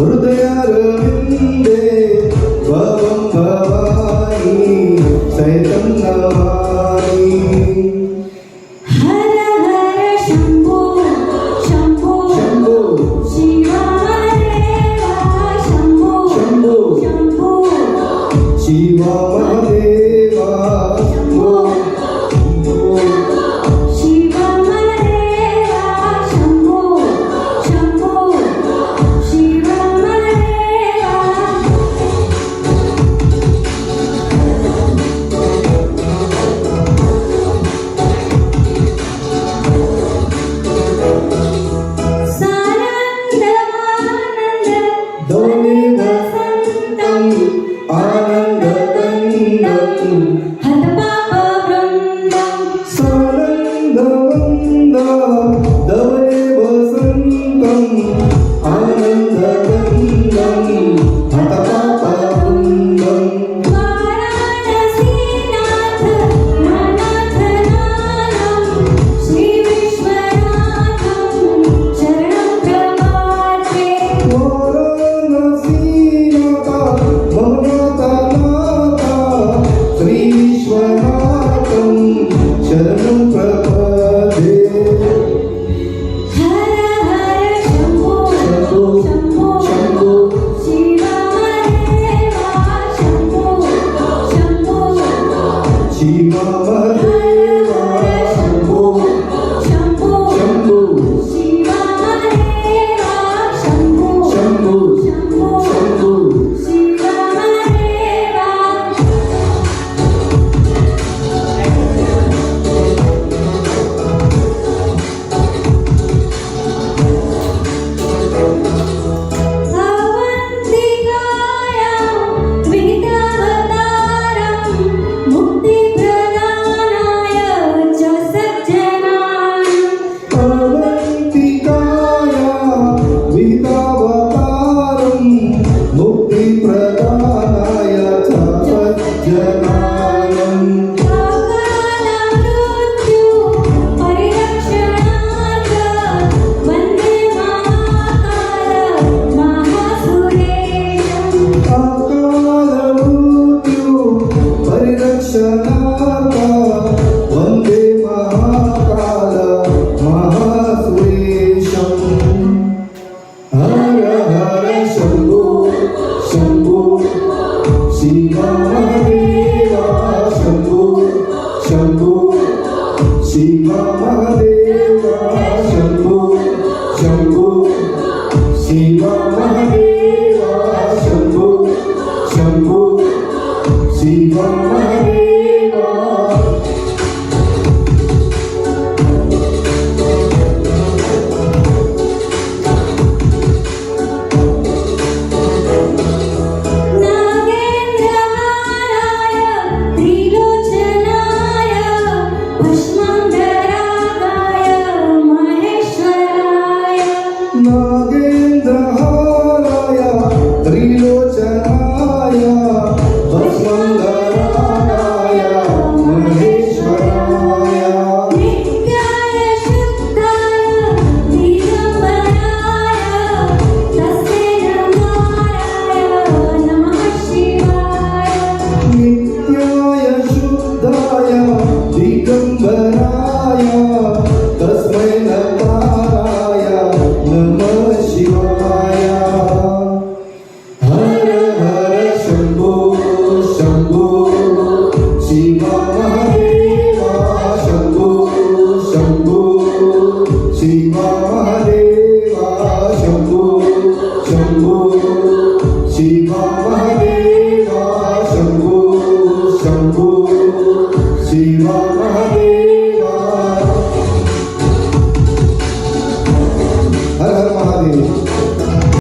हृदयारविन्दे भवं भवानी चैतन्यवाणी हर हर शंभो शंभो शंभो शिवदेवा शंभो शंभो शंभो शिवदेवा शंभो शिवदेवा शंभो शंभो शिवदेवा सानंदमानंद दोनी वसंतं आनन्दकन्दं हतपापवृन्दं सानन्दवन्द दवने वसन्तम् आनन्दकन्दं हतपापवृन्दम् वाराणसीनाथ नानाथनानं श्रीविश्वनाथं शरणं प्रपद्ये वाराणसीनाथा भवनाथनाथा श्रीविश्वनाथं शरणं प्रपद्ये हर हर शंभो शंभो शंभो शंभो शिवदेवा शंभो शंभो शिवदेवा शंभो शंभो शंभो शिवदेवा शंभो शंभो शंभो शंभो शिवदेवा अवन्तिकायां विहितावतारं मुक्तिप्रदानाय च सज्जनान् अवन्तिकाया विहितावतारं मुक्तिप्रदानाय च सज्जनानम् कालमृत्यु परिरक्षणाय वन्दे महाकाल महासुरेशम् अकालमृत्यु परिरक्षणार्थ वन्दे महाकाल महासुरेशम् हर हर शंभो शंभो शिवदेवा शंभो शंभो शिवदेवा शंभो शंभो शिवदेवा शंभो शंभो शिवदेवा नागेन्द्रहाराय त्रिलोचनाय भस्मान्धरागाय महेश्वराय नागेन्द्रहाराय त्रिलोचनाय